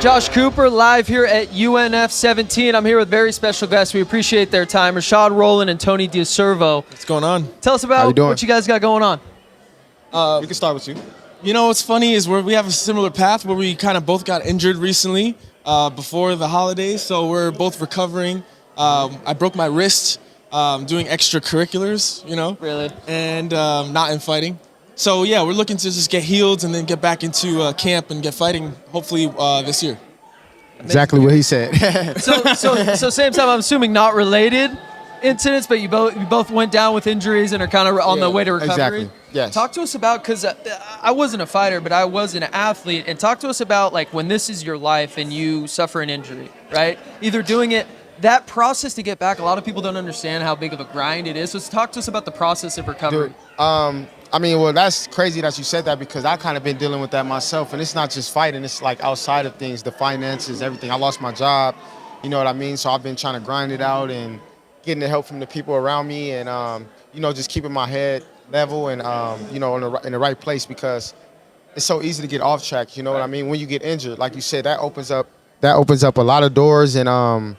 Josh Cooper live here at UNF 17. I'm here with very special guests. We appreciate their time. Rashad, Roland, and Tony Diaz Cervo. What's going on? Tell us about what you guys got going on. We can start with you. You know what's funny is we have a similar path where we kind of both got injured recently before the holidays, so we're both recovering. I broke my wrist doing extracurriculars, Really? and not in fighting. So yeah, we're looking to just get healed and then get back into camp and get fighting hopefully this year. Exactly what he said. So same time, I'm assuming not related incidents, but you both went down with injuries and are kind of on the way to recovery. Exactly. Yes. Talk to us about, because I wasn't a fighter, but I was an athlete, and talk to us about like when this is your life and you suffer an injury, right? Either doing it, that process to get back, a lot of people don't understand how big of a grind it is. So talk to us about the process of recovery. Dude, well, that's crazy that you said that because I kind of been dealing with that myself. And it's not just fighting. It's like outside of things, the finances, everything. I lost my job. You know what I mean? So I've been trying to grind it out and getting the help from the people around me and, just keeping my head level and, in the right place because it's so easy to get off track. You know what I mean? When you get injured, like you said, that opens up a lot of doors. And,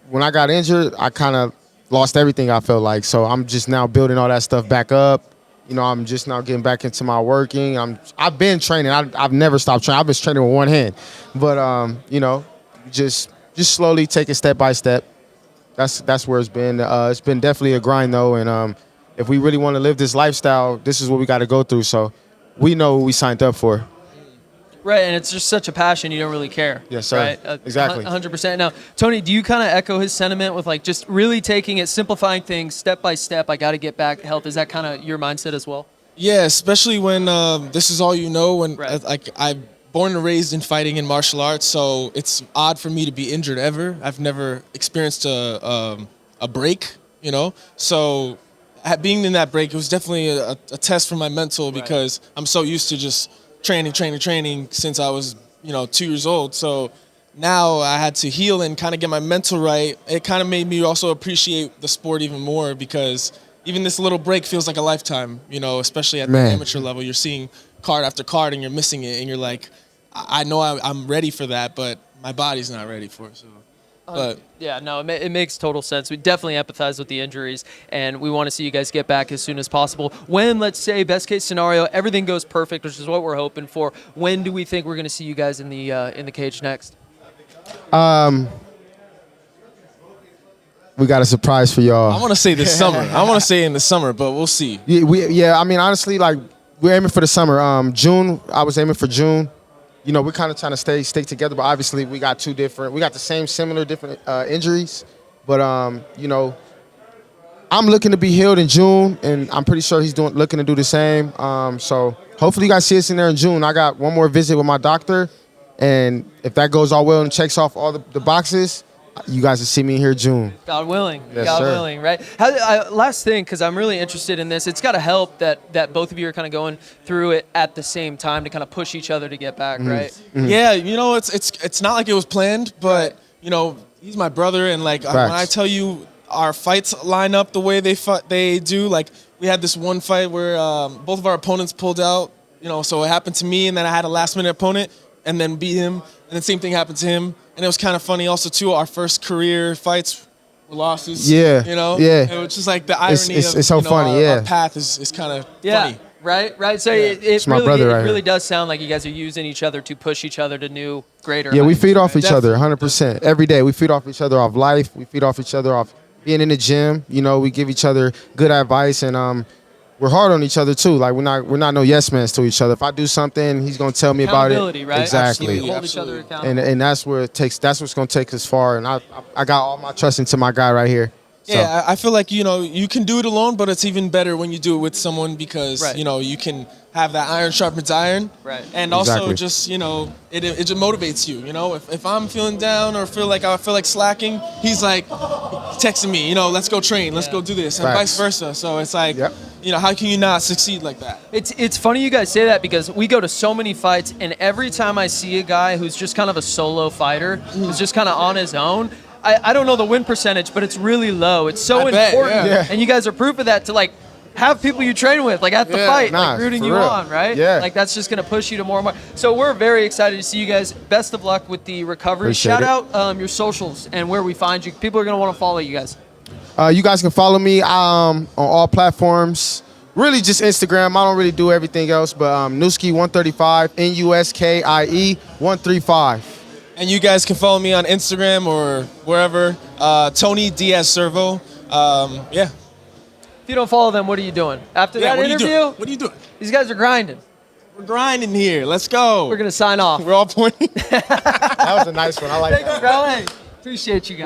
when I got injured, I kind of lost everything, I felt like. So I'm just now building all that stuff back up. I'm just now getting back into my working. I've been training. I've never stopped training. I've been training with one hand. But, just slowly take it step by step. That's where it's been. It's been definitely a grind, though. And if we really want to live this lifestyle, this is what we got to go through. So we know what we signed up for. Right, and it's just such a passion, you don't really care. Yes, sir. Right? Exactly. 100%. Now, Tony, do you kind of echo his sentiment with like just really taking it, simplifying things step by step? I got to get back health. Is that kind of your mindset as well? Yeah, especially when this is all you know. When Right. I'm born and raised in fighting and martial arts, so it's odd for me to be injured ever. I've never experienced a break, So being in that break, it was definitely a test for my mental because I'm so used to just training since I was, 2 years old. So now I had to heal and kind of get my mental right. It kind of made me also appreciate the sport even more because even this little break feels like a lifetime, especially at the amateur level. You're seeing card after card and you're missing it and you're like, I know I'm ready for that, but my body's not ready for it. So. But it makes total sense. We definitely empathize with the injuries, and we want to see you guys get back as soon as possible. When, let's say, best case scenario, everything goes perfect, which is what we're hoping for. When do we think we're going to see you guys in the cage next? We got a surprise for y'all. I want to say this summer. I want to say in the summer, but we'll see. Honestly, like we're aiming for the summer. June. I was aiming for June. We're kind of trying to stay together, but obviously we got we got the same similar different injuries. But, I'm looking to be healed in June, and I'm pretty sure he's looking to do the same. So hopefully you guys see us in there in June. I got one more visit with my doctor, and if that goes all well and checks off all the boxes, you guys will see me here June. God willing. Yes, God sir. willing, right? Last thing, because I'm really interested in this. It's got to help that both of you are kind of going through it at the same time to kind of push each other to get back, right? Mm-hmm. Yeah, it's not like it was planned, but, he's my brother. And, like, when I tell you our fights line up the way they do, like, we had this one fight where both of our opponents pulled out, so it happened to me, and then I had a last-minute opponent and then beat him. And the same thing happened to him. And it was kind of funny also, too, our first career fights were losses. Yeah. Yeah. It was just like the irony it's so funny, our path is kind of funny. Right. So it really does sound like you guys are using each other to push each other to new, greater. Yeah, we feed off each Definitely. other 100%. Every day we feed off each other off life. We feed off each other off being in the gym. We give each other good advice, and we're hard on each other too. Like we're not no yes mans to each other. If I do something, he's gonna tell me about it. Accountability, right? Exactly. Absolutely. Hold each other accountable. And that's where it takes. That's what's gonna take us far. And I got all my trust into my guy right here. So. Yeah, I feel like, you can do it alone, but it's even better when you do it with someone because, Right. you can have that iron sharpens iron. Right. And also Exactly. just, it just motivates you, If I'm feeling down or feel like slacking, he's like texting me, let's go train, let's go do this, and Facts. vice versa. So it's like, Yep. how can you not succeed like that? It's funny you guys say that because we go to so many fights, and every time I see a guy who's just kind of a solo fighter, who's just kind of on his own, I don't know the win percentage, but it's really low. It's so I bet, important, yeah. and you guys are proof of that to like have people you train with, like at the Yeah, fight, nah, like rooting for you real. on, right? Yeah. Like that's just gonna push you to more and more. So we're very excited to see you guys. Best of luck with the recovery. Appreciate Shout it. out your socials and where we find you. People are gonna want to follow you guys. You guys can follow me on all platforms. Really just Instagram. I don't really do everything else, but Nuskie135, Nuskie 135. And you guys can follow me on Instagram or wherever. Tony Diaz Cervo. Yeah. If you don't follow them, what are you doing? After Yeah, that what are you interview, doing? What are you doing? these guys are grinding. We're grinding here. Let's go. We're gonna sign off. We're all pointing. That was a nice one. I like that. Thanks, bro. Hey, appreciate you guys.